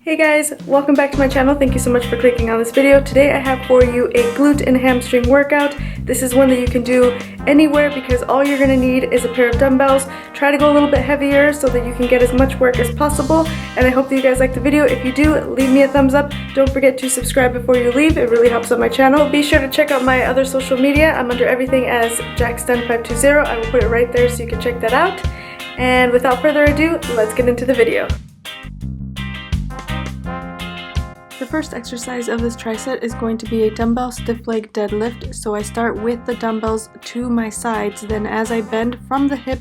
Hey guys, welcome back to my channel. Thank you so much for clicking on this video. Today I have for you a glute and hamstring workout. This is one that you can do anywhere because all you're going to need is a pair of dumbbells. Try to go a little bit heavier so that you can get as much work as possible. And I hope that you guys like the video. If you do, leave me a thumbs up. Don't forget to subscribe before you leave. It really helps out my channel. Be sure to check out my other social media. I'm under everything as JacksDone520. I will put it right there so you can check that out. And without further ado, let's get into the video. The first exercise of this tricep is going to be a dumbbell stiff leg deadlift. So I start with the dumbbells to my sides, then as I bend from the hip,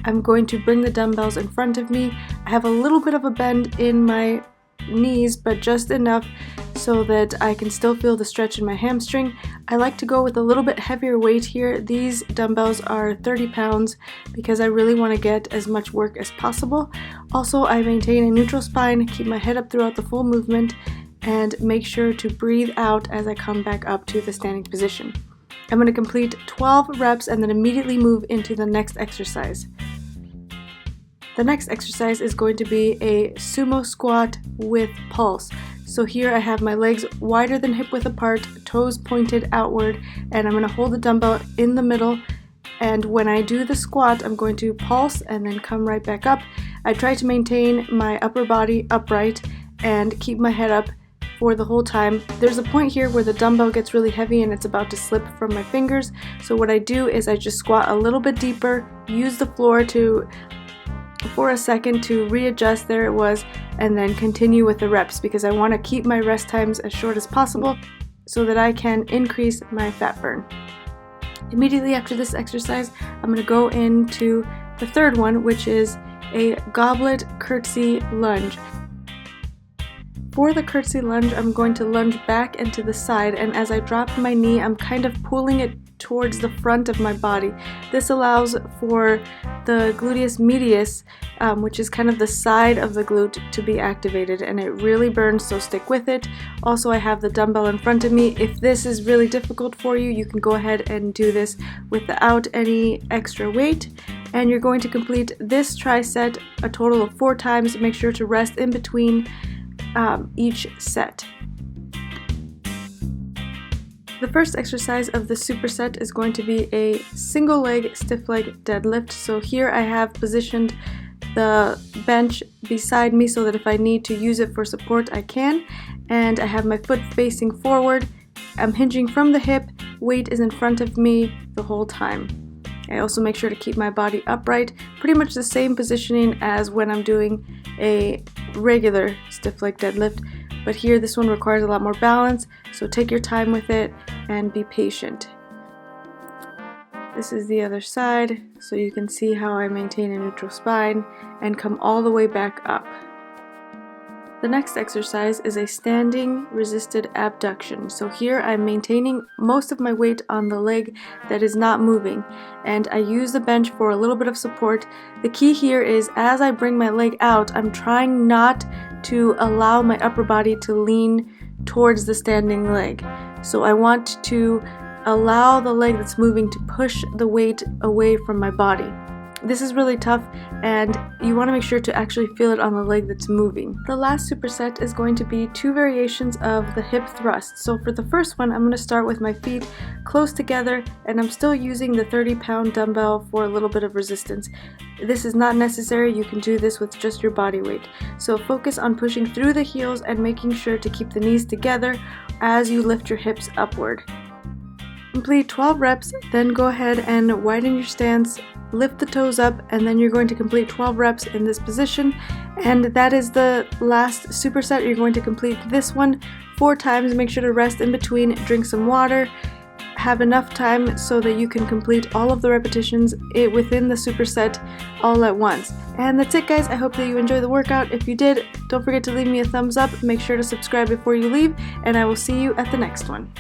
I'm going to bring the dumbbells in front of me. I have a little bit of a bend in my knees, but just enough so that I can still feel the stretch in my hamstring. I like to go with a little bit heavier weight here. These dumbbells are 30 pounds because I really want to get as much work as possible. Also, I maintain a neutral spine, keep my head up throughout the full movement, and make sure to breathe out as I come back up to the standing position. I'm going to complete 12 reps and then immediately move into the next exercise. The next exercise is going to be a sumo squat with pulse. So here I have my legs wider than hip width apart, toes pointed outward, and I'm going to hold the dumbbell in the middle. And when I do the squat, I'm going to pulse and then come right back up. I try to maintain my upper body upright and keep my head up for the whole time. There's a point here where the dumbbell gets really heavy and it's about to slip from my fingers. So what I do is I just squat a little bit deeper, use the floor for a second to readjust, there it was, and then continue with the reps because I want to keep my rest times as short as possible so that I can increase my fat burn. Immediately after this exercise, I'm going to go into the third one, which is a goblet curtsy lunge. For the curtsy lunge, I'm going to lunge back and to the side, and as I drop my knee, I'm kind of pulling it towards the front of my body. This allows for the gluteus medius, which is kind of the side of the glute, to be activated, and it really burns, so stick with it. Also, I have the dumbbell in front of me. If this is really difficult for you, you can go ahead and do this without any extra weight. And you're going to complete this tricep a total of 4 times. Make sure to rest in between each set. The first exercise of the superset is going to be a single leg stiff leg deadlift. So here I have positioned the bench beside me so that if I need to use it for support, I can. And I have my foot facing forward. I'm hinging from the hip. Weight is in front of me the whole time. I also make sure to keep my body upright, pretty much the same positioning as when I'm doing a regular stiff leg deadlift, but here this one requires a lot more balance, so take your time with it and be patient. This is the other side, so you can see how I maintain a neutral spine and come all the way back up. The next exercise is a standing resisted abduction. So here I'm maintaining most of my weight on the leg that is not moving, and I use the bench for a little bit of support. The key here is as I bring my leg out, I'm trying not to allow my upper body to lean towards the standing leg. So I want to allow the leg that's moving to push the weight away from my body. This is really tough, and you want to make sure to actually feel it on the leg that's moving. The last superset is going to be 2 variations of the hip thrust. So for the first one, I'm going to start with my feet close together, and I'm still using the 30-pound dumbbell for a little bit of resistance. This is not necessary. You can do this with just your body weight. So focus on pushing through the heels and making sure to keep the knees together as you lift your hips upward. Complete 12 reps, then go ahead and widen your stance, lift the toes up, and then you're going to complete 12 reps in this position. And that is the last superset. You're going to complete this one 4 times. Make sure to rest in between, drink some water, have enough time so that you can complete all of the repetitions within the superset all at once. And that's it, guys. I hope that you enjoyed the workout. If you did, don't forget to leave me a thumbs up. Make sure to subscribe before you leave, and I will see you at the next one.